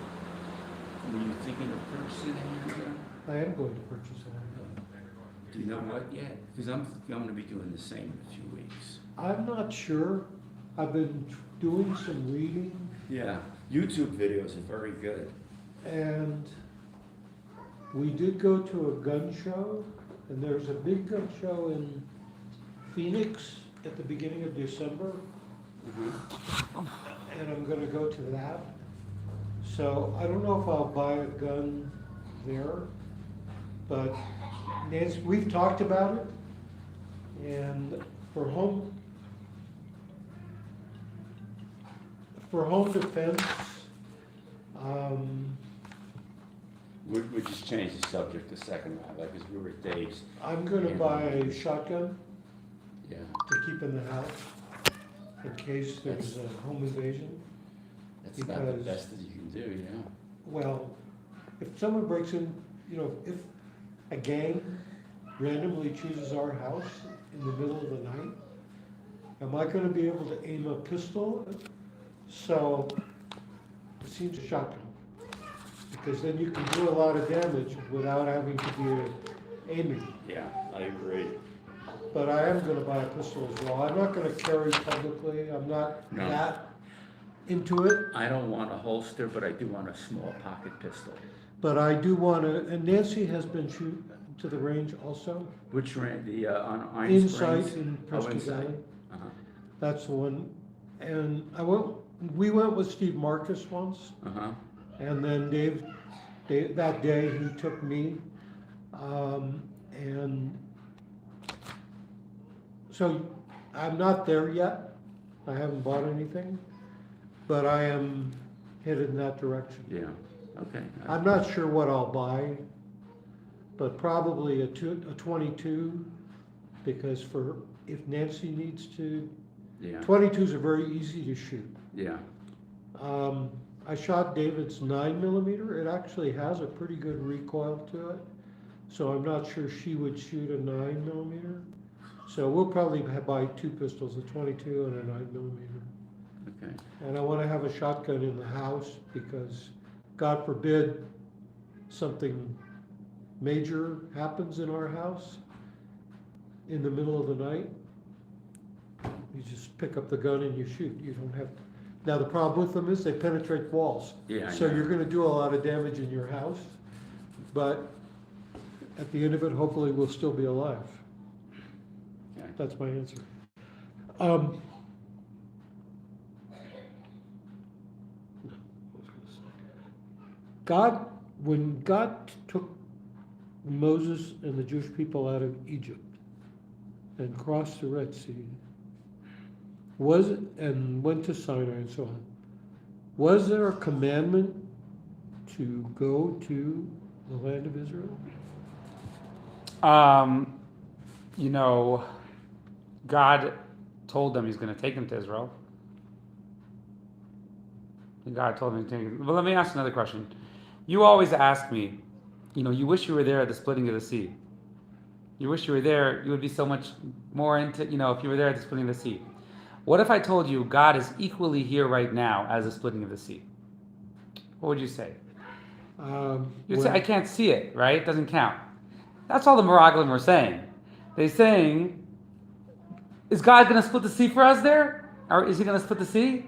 Were you thinking of purchasing a handgun? I am going to purchase a handgun. Do you know what yet? Because I'm going to be doing the same in a few weeks. I'm not sure. I've been doing some reading, Yeah, YouTube videos are very good. and we did go to a gun show, and there's a big gun show in Phoenix at the beginning of December, and I'm gonna go to that. So I don't know if I'll buy a gun there, but Nancy, we've talked about it, and for home defense, We just changed the subject a second, Rabbi, because we were at Dave's. I'm gonna buy a shotgun Yeah. to keep in the house in case there's a home invasion. That's about the Because- best that you can do, yeah. Well, if someone breaks in, if a gang randomly chooses our house in the middle of the night, am I gonna be able to aim a pistol? So, it seems a shotgun. Because then you can do a lot of damage without having to be aiming. Yeah, I agree. But I am gonna buy a pistol as well. I'm not gonna carry publicly, I'm not No. that into it. I don't want a holster, but I do want a small pocket pistol. But I do wanna, and Nancy has been to the range also. Which ran, on Iron Springs? Insight in Oh, Prescott Insight. Valley. Uh-huh, That's the one. And we went with Steve Marcus once, uh-huh. and then Dave, that day he took me. And so I'm not there yet. I haven't bought anything, but I am headed in that direction. Yeah, okay. I'm not sure what I'll buy, but probably a 22, because if Nancy needs to, Yeah, 22s are very easy to shoot. yeah, I shot David's 9mm. It actually has a pretty good recoil to it, so I'm not sure she would shoot a 9mm. So we'll probably buy two pistols, a 22 and a 9mm. okay. And I want to have a shotgun in the house because, God forbid, something major happens in our house in the middle of the night. You just pick up the gun and you shoot. You don't have. Now the problem with them is they penetrate walls. Yeah, I So know. you're going to do a lot of damage in your house, but at the end of it, hopefully we'll still be alive. Okay. That's my answer. When God took Moses and the Jewish people out of Egypt and crossed the Red Sea, and went to Sinai and so on, was there a commandment to go to the land of Israel? God told them he's going to take them to Israel. God told him to take them. But let me ask another question. You always ask me, you wish you were there at the splitting of the sea. You wish you were there, you would be so much more into, if you were there at the splitting of the sea. What if I told you God is equally here right now as the splitting of the sea? What would you say? You'd say, I can't see it, right? It doesn't count. That's all the Meraglim were saying. They're saying, is God going to split the sea for us there? Or is he going to split the sea?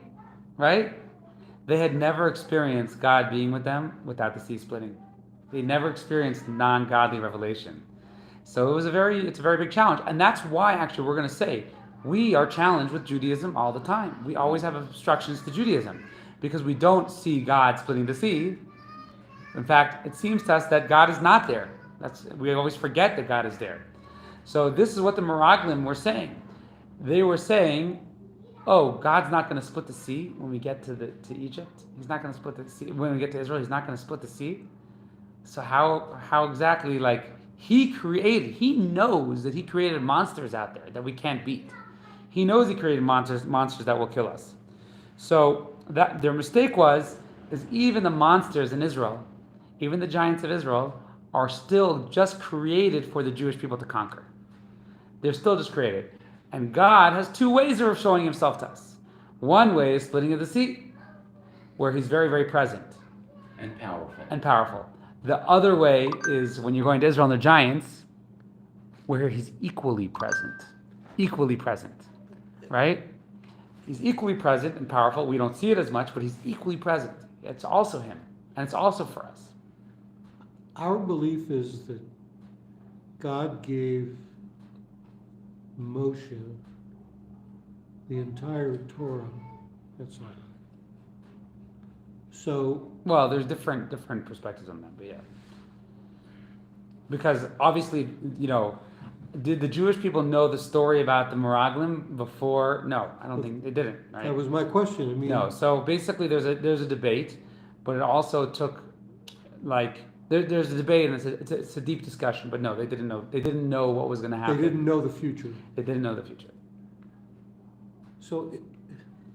Right? They had never experienced God being with them without the sea splitting. They never experienced non-godly revelation. So it's a very big challenge. And that's why actually we're going to say, we are challenged with Judaism all the time. We always have obstructions to Judaism because we don't see God splitting the sea. In fact, it seems to us that God is not there. We always forget that God is there. So this is what the Meraglim were saying. They were saying, oh, God's not going to split the sea when we get to Egypt. He's not going to split the sea. When we get to Israel, he's not going to split the sea. So how exactly, he knows that he created monsters out there that we can't beat. He knows he created monsters that will kill us. So that their mistake is even the monsters in Israel, even the giants of Israel, are still just created for the Jewish people to conquer. They're still just created. And God has two ways of showing himself to us. One way is splitting of the sea, where he's very, very present. And powerful. The other way is when you're going to Israel and the giants, where he's equally present. Right? He's equally present and powerful. We don't see it as much, but he's equally present. It's also him, and it's also for us. Our belief is that God gave Moshe the entire Torah at Sinai. So, Well, there's different perspectives on that, but yeah. Because obviously, did the Jewish people know the story about the Meraglim before? No, I don't think they didn't. Right? that was my question. No. So basically, there's a debate, but it also took There's a debate, and it's a deep discussion. But no, they didn't know. They didn't know what was going to They happen. didn't know the future. They didn't know the future. So,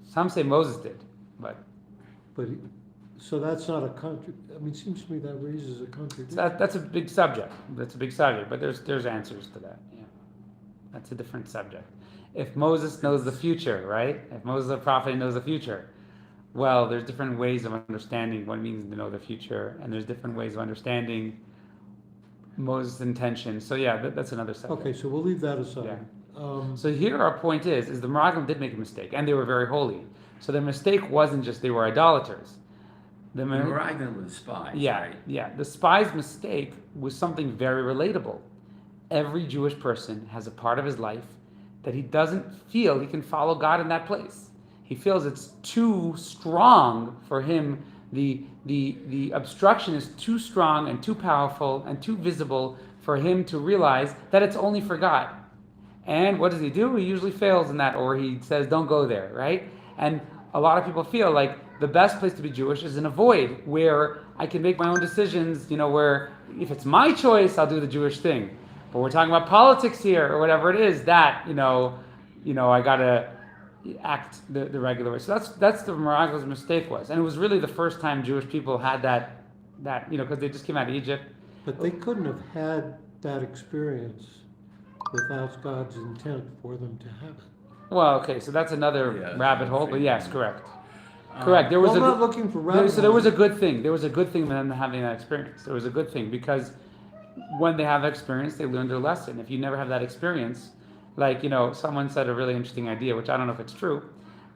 Some say Moses did, but but, so that's not a country, I mean, it seems to me that raises a contradiction. that's a big subject. That's a big subject. But there's answers to that. Yeah, that's a different subject. If Moses knows the future, right? If Moses the prophet knows the future, well, there's different ways of understanding what it means to know the future, and there's different ways of understanding Moses' intention. So yeah, that's another subject. Okay, so we'll leave that aside. Yeah. Um, So here our point is the Meraglim did make a mistake, and they were very holy. So their mistake wasn't just they were idolaters. The The Meraglim were the spies, yeah, right? yeah. The spy's mistake was something very relatable. Every Jewish person has a part of his life that he doesn't feel he can follow God in that place. He feels it's too strong for him. The obstruction is too strong and too powerful and too visible for him to realize that it's only for God. And what does he do? He usually fails in that, or he says, don't go there, right? And a lot of people feel like the best place to be Jewish is in a void where I can make my own decisions, where if it's my choice, I'll do the Jewish thing. But we're talking about politics here, or whatever it is, that, I gotta act the regular way. So that's the Meraglim's mistake was. And it was really the first time Jewish people had that because they just came out of Egypt. But they couldn't have had that experience without God's intent for them to have it. Well, okay, so that's another Yeah, rabbit that's hole, but right. yes, correct. Correct. There was Well, I'm a not looking for rabbit so there was a holes. good thing. There was a good thing in them having that experience. There was a good thing because when they have that experience, they learn their lesson. If you never have that experience, someone said a really interesting idea, which I don't know if it's true,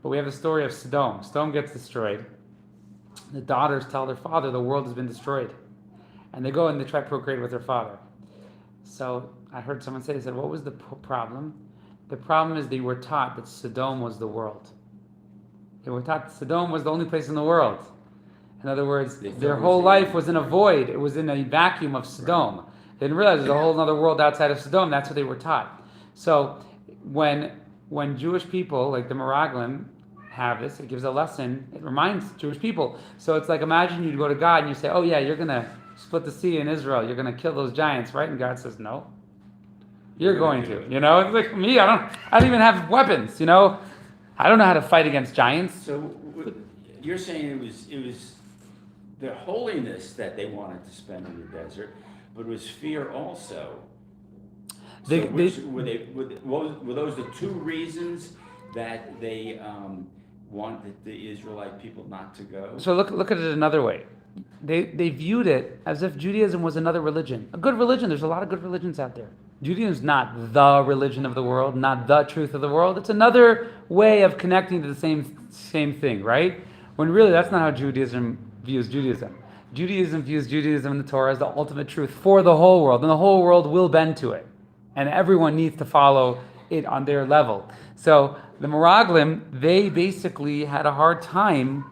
but we have the story of Sodom. Sodom gets destroyed. The daughters tell their father the world has been destroyed, and they go and they try to procreate with their father. So I heard someone say, they said, what was the problem? The problem is they were taught that Sodom was the world. They were taught Sodom was the only place in the world. In other words, They thought their it whole was life the- was in a void. It was in a vacuum of Sodom. They didn't realize there's a whole other world outside of Sodom. That's what they were taught. So when Jewish people, like the Meraglim, have this, it gives a lesson. It reminds Jewish people. So it's like, imagine you go to God and you say, oh yeah, you're going to split the sea in Israel. You're going to kill those giants, right? And God says, no. You're going to. It's like me, I don't even have weapons, I don't know how to fight against giants. So you're saying it was the holiness that they wanted to spend in the desert, but it was fear also. Were those the two reasons that they wanted the Israelite people not to go? So look at it another way. They viewed it as if Judaism was another religion. A good religion. There's a lot of good religions out there. Judaism is not the religion of the world, not the truth of the world. It's another way of connecting to the same thing, right? When really that's not how Judaism views Judaism. Judaism views Judaism and the Torah as the ultimate truth for the whole world, and the whole world will bend to it. And everyone needs to follow it on their level. So the Meraglim, they basically had a hard time.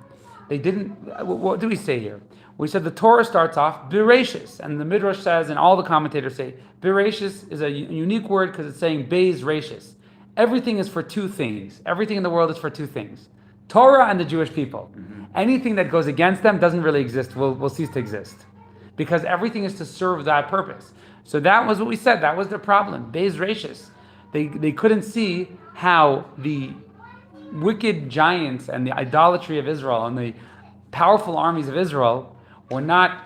They didn't, what do we say here? We said the Torah starts off Bereshis, and the Midrash says, and all the commentators say, Bereshis is a unique word because it's saying Beis Rashis. Everything is for two things. Everything in the world is for two things. Torah and the Jewish people. Mm-hmm. Anything that goes against them doesn't really exist, will cease to exist. Because everything is to serve that purpose. So that was what we said, that was their problem, Beis Rashis. They couldn't see how the wicked giants and the idolatry of Israel and the powerful armies of Israel weren't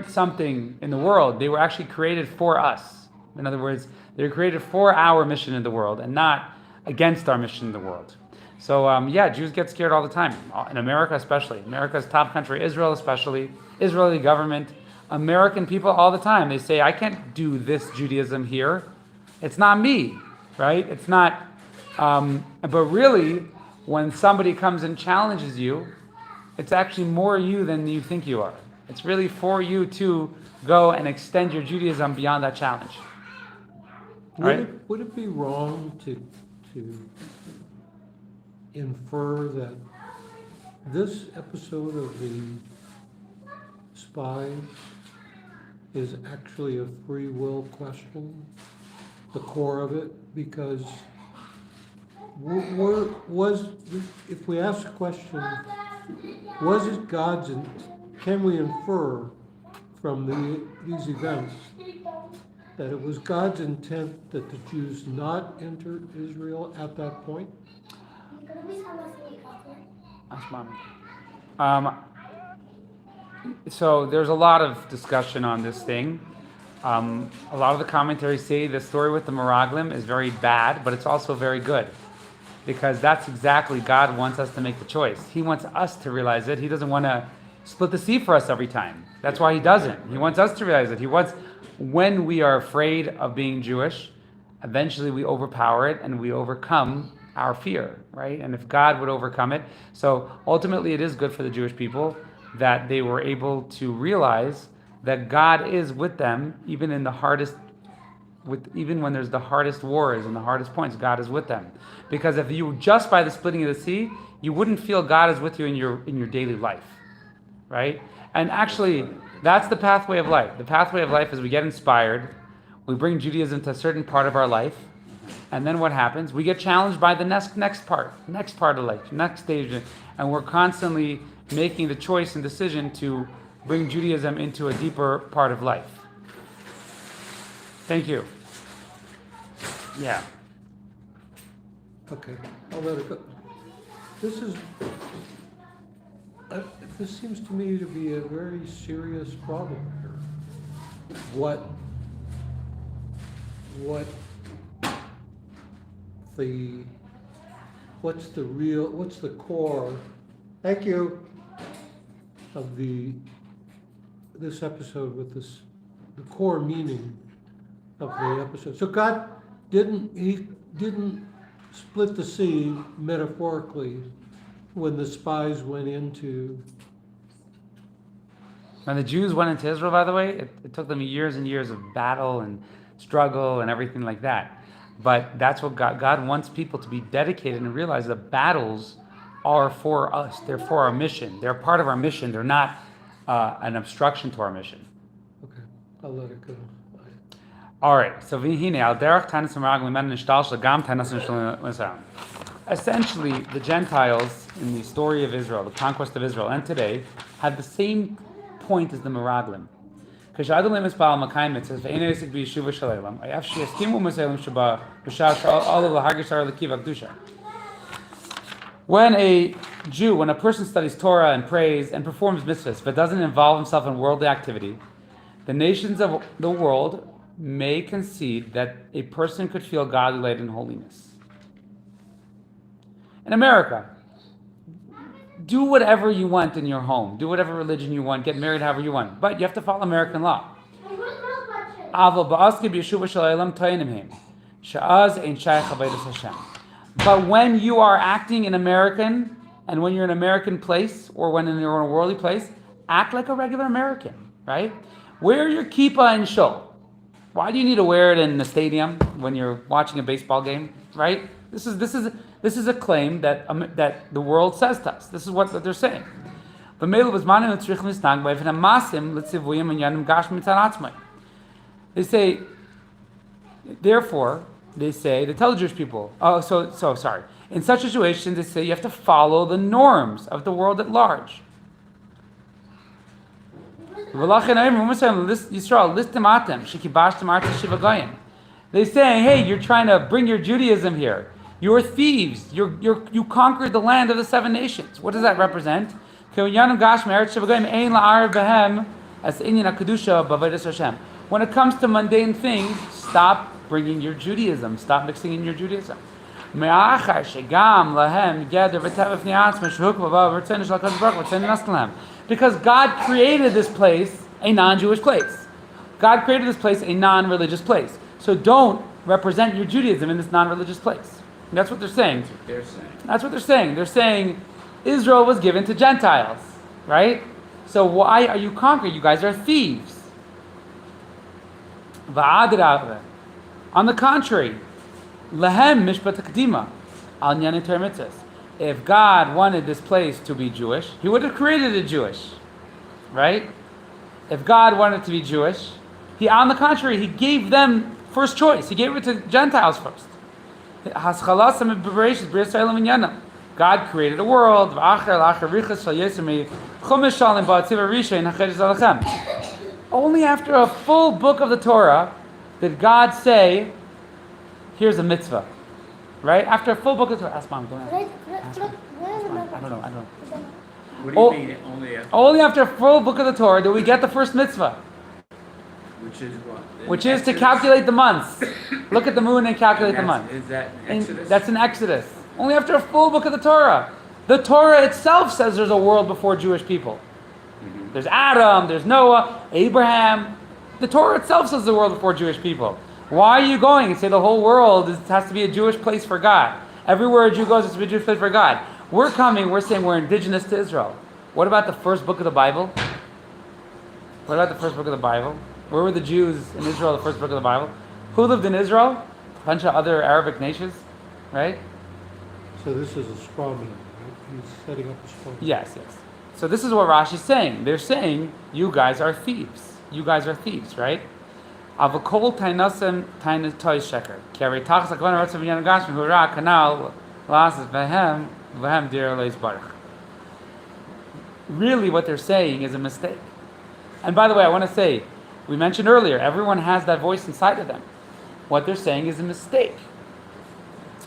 something in the world. They were actually created for us. In other words, they were created for our mission in the world and not against our mission in the world. So Jews get scared all the time, in America especially. America's top country, Israel especially, Israeli government, American people all the time. They say, I can't do this Judaism here. It's not me, right? It's not, but really, when somebody comes and challenges you, it's actually more you than you think you are. It's really for you to go and extend your Judaism beyond that challenge. Would it be wrong to infer that this episode of the spies is actually a free will question, the core of it? Because if we ask the question, was it God's can we infer from these events that it was God's intent that the Jews not enter Israel at that point? Ask Mommy. So there's a lot of discussion on this thing. A lot of the commentaries say the story with the Meraglim is very bad, but it's also very good. Because that's exactly God wants us to make the choice. He wants us to realize it. He doesn't want to split the sea for us every time. That's why he doesn't. He wants us to realize it. He wants, when we are afraid of being Jewish, eventually we overpower it and we overcome our fear, right? And if God would overcome it, so ultimately it is good for the Jewish people that they were able to realize that God is with them, even in the hardest, even when there's the hardest wars and the hardest points, God is with them. Because if you just by the splitting of the sea, you wouldn't feel God is with you in your daily life, right? And actually, that's the pathway of life. The pathway of life is we get inspired, we bring Judaism to a certain part of our life, and then what happens? We get challenged by the next part of life, next stage, and we're constantly making the choice and decision to bring Judaism into a deeper part of life. Thank you. Yeah. Okay, I'll let it go. This seems to me to be a very serious problem here. What's the core, thank you, of this episode with the core meaning of the episode. So God didn't split the sea metaphorically when the spies went into. When the Jews went into Israel, by the way, it took them years and years of battle and struggle and everything like that. But that's what God wants people to be dedicated and realize that battles are for us. They're for our mission. They're part of our mission. They're not an obstruction to our mission. Okay, I'll let it go. All right, so essentially, the Gentiles in the story of Israel, the conquest of Israel, and today, have the same point as the Meraglim. When a person studies Torah and prays and performs mitzvahs, but doesn't involve himself in worldly activity, the nations of the world may concede that a person could feel godly light and holiness. In America, do whatever you want in your home. Do whatever religion you want. Get married however you want. But you have to follow American law. But when you are acting in American, and when you're in an American place, or when you're in a worldly place, act like a regular American, right? Wear your kippah and shul. Why do you need to wear it in the stadium when you're watching a baseball game, right? This is a claim that the world says to us. This is what they're saying. They say, therefore, they tell the Jewish people, sorry. In such situations, they say you have to follow the norms of the world at large. They're saying, hey, you're trying to bring your Judaism here. You're thieves. You conquered the land of the seven nations. What does that represent? When it comes to mundane things, stop bringing your Judaism. Stop mixing in your Judaism. Because God created this place a non-Jewish place. God created this place a non-religious place. So don't represent your Judaism in this non-religious place. And that's what they're saying. That's what they're saying. They're saying Israel was given to Gentiles, right? So why are you conquering? You guys are thieves. On the contrary, Lehem mishpat kedima al nyanim Torah mitzvos. If God wanted this place to be Jewish, He would have created it Jewish, right? If God wanted to be Jewish, on the contrary, He gave them first choice. He gave it to Gentiles first. God God created a world. Only after a full book of the Torah did God say, here's a mitzvah. Right? After a full book of the Torah. Ask mom, go ahead. Ask mom. I don't know. What do you mean only after? Only after a full book of the Torah do we get the first mitzvah. Which is what? Which is to calculate the months. Look at the moon and calculate the month. Is that And Exodus? that's in Exodus. Only after a full book of the Torah. The Torah itself says there's a world before Jewish people. Mhm. There's Adam, there's Noah, Abraham. The Torah itself says the world before Jewish people. Why are you going and say the whole world has to be a Jewish place for God? Everywhere a Jew goes, it's to be a Jewish place for God. We're saying we're indigenous to Israel. What about the first book of the Bible? What about the first book of the Bible? Where were the Jews in Israel, the first book of the Bible? Who lived in Israel? A bunch of other Arabic nations, right? So this is a straw man, right? He's setting up a straw man. Yes. So this is what Rashi's saying. They're saying, you guys are thieves. You guys are thieves, right? Avakol tainasem tain toy sheker. Kari tachs akvan rotzav yan gashmi hura kanal lasas vehem dir leis baruch. Really what they're saying is a mistake. And by the way, I want to say, we mentioned earlier, everyone has that voice inside of them. What they're saying is a mistake.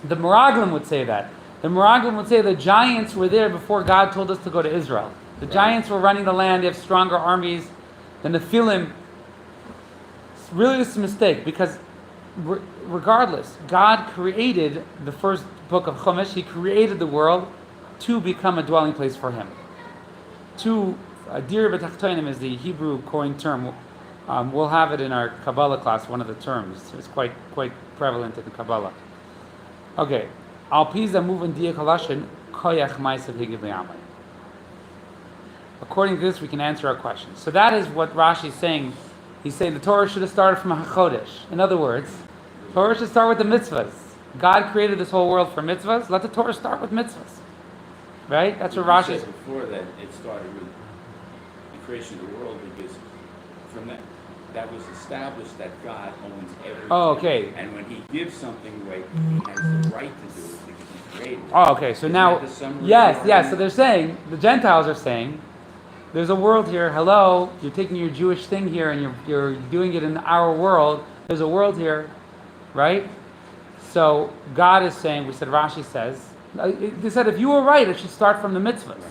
The Meraglim would say that. The Meraglim would say the giants were there before God told us to go to Israel. The giants were running the land, they have stronger armies than the Nephilim. Really, this is a mistake because regardless, God created the first book of Chumash. He created the world to become a dwelling place for Him. Dir b'tachtonim is the Hebrew coined term. We'll have it in our Kabbalah class, one of the terms. It's quite prevalent in the Kabbalah. Okay. Al piza moving diakalashin koyach ma'asav higid li'amai. According to this, we can answer our questions. So that is what Rashi is saying. He's saying the Torah should have started from HaChodesh. In other words, Torah should start with the mitzvahs. God created this whole world for mitzvahs. Let the Torah start with mitzvahs. Right? That's what Rashi said is. before that it started with the creation of the world because from that was established that God owns everything. Oh, okay. And when He gives something away, He has the right to do it because He created it. Oh, okay. So Isn't now, that the summary yes. argument? So they're saying, the Gentiles are saying, there's a world here. Hello, you're taking your Jewish thing here and you're doing it in our world. There's a world here, right? So God is saying, we said, Rashi says, they said if you were right, it should start from the mitzvahs.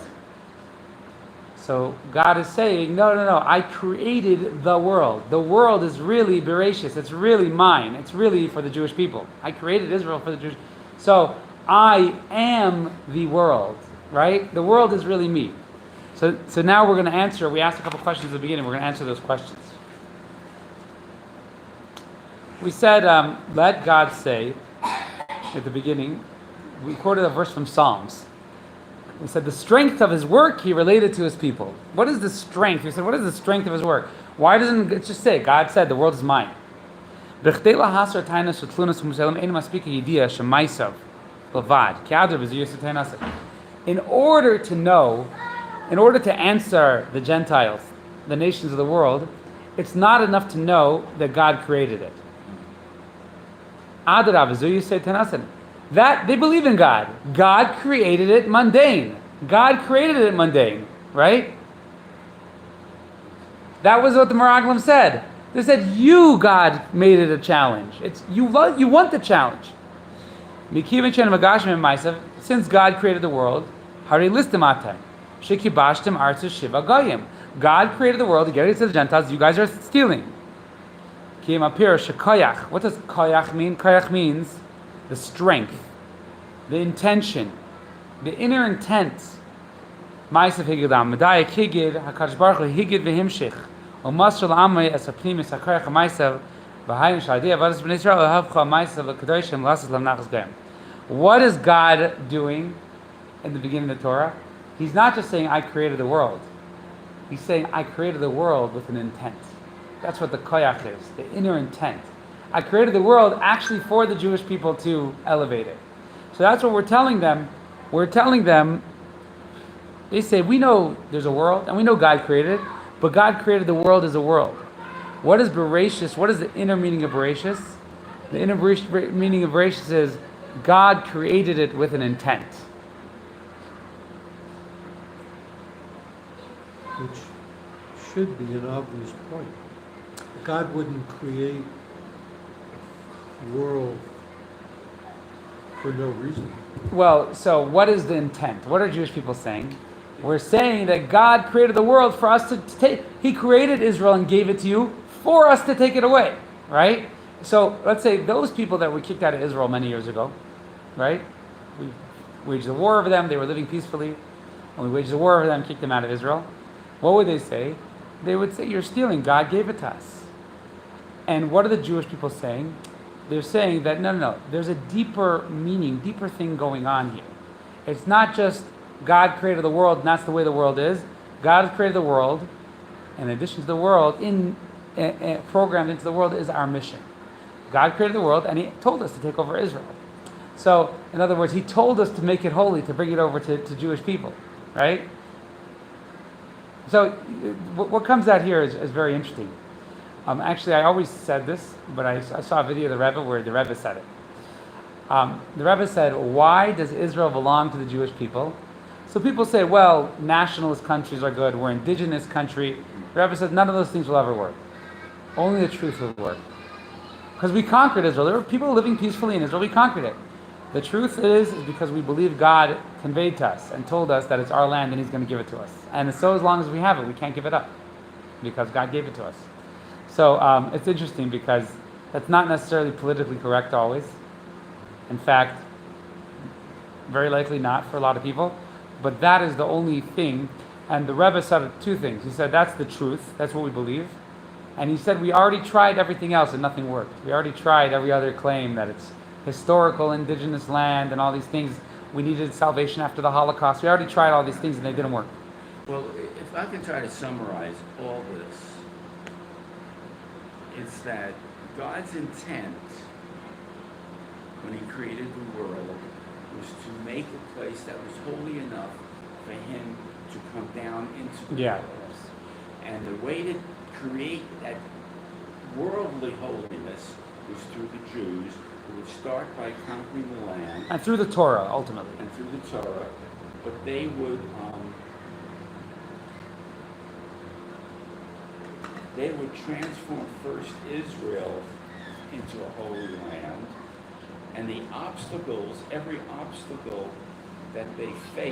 So God is saying, no, I created the world. The world is really Bereshis. It's really mine. It's really for the Jewish people. I created Israel for the Jewish. So I am the world, right? The world is really me. So now we're going to answer, we asked a couple questions at the beginning, we're going to answer those questions. We said, let God say, at the beginning, we quoted a verse from Psalms. We said the strength of His work He related to His people. What is the strength? We said, what is the strength of His work? Why doesn't it just say, God said, the world is mine? In order to know, in order to answer the Gentiles, the nations of the world, it's not enough to know that God created it. That they believe in God. God created it mundane. God created it mundane, right? That was what the Meraglim said. They said, you, God, made it a challenge. It's you want the challenge. Since God created the world, God created the world to get it to the Gentiles. You guys are stealing. What does koyach mean? Koyach means the strength, the intention, the inner intent. Ma'asav higidam. Medayek higid, HaKadosh Baruch Hu higid v'himshich. U'masr l'amay es ha'pnimis ha'koyach ha'ma'asav v'hayim sh'adei avadas b'nei Yisrael v'havcha ha'ma'asav l'kadoshim l'asas l'mnachas b'hem. What is God doing in the beginning of the Torah? He's not just saying, I created the world. He's saying, I created the world with an intent. That's what the koyach is, the inner intent. I created the world actually for the Jewish people to elevate it. So that's what we're telling them. We're telling them, they say, we know there's a world, and we know God created it, but God created the world as a world. What is Bereshis? What is the inner meaning of Bereshis? The inner meaning of Bereshis is God created it with an intent. which should be an obvious point. God wouldn't create the world for no reason. Well, so what is the intent? What are Jewish people saying? We're saying that God created the world for us to take. He created Israel and gave it to you for us to take it away, right? So let's say those people that were kicked out of Israel many years ago, right? We waged a war over them. They were living peacefully. And we waged a war over them, kicked them out of Israel. What would they say? They would say, you're stealing. God gave it to us. And what are the Jewish people saying? They're saying that, no. There's a deeper meaning, deeper thing going on here. It's not just God created the world and that's the way the world is. God has created the world. In addition to the world, programmed into the world is our mission. God created the world and He told us to take over Israel. So, in other words, He told us to make it holy, to bring it over to Jewish people, right? So, what comes out here is very interesting. Actually, I always said this, but I saw a video of the Rebbe where the Rebbe said it. The Rebbe said, why does Israel belong to the Jewish people? So people say, well, nationalist countries are good, we're an indigenous country. The Rebbe said, none of those things will ever work. Only the truth will work. Because we conquered Israel. There were people living peacefully in Israel, we conquered it. The truth is because we believe God conveyed to us and told us that it's our land and He's going to give it to us. And so as long as we have it, we can't give it up because God gave it to us. So it's interesting because that's not necessarily politically correct always. In fact, very likely not for a lot of people. But that is the only thing. And the Rebbe said two things. He said, that's the truth. That's what we believe. And he said, we already tried everything else and nothing worked. We already tried every other claim that it's historical indigenous land and all these things. We needed salvation after the Holocaust. We already tried all these things and they didn't work. Well, if I can try to summarize all this, it's that God's intent when He created the world was to make a place that was holy enough for Him to come down into the world. And the way to create that worldly holiness was through the Jews, who would start by conquering the land. And through the Torah, ultimately. And through the Torah. But they would transform first Israel into a holy land. And the obstacles, every obstacle that they faced,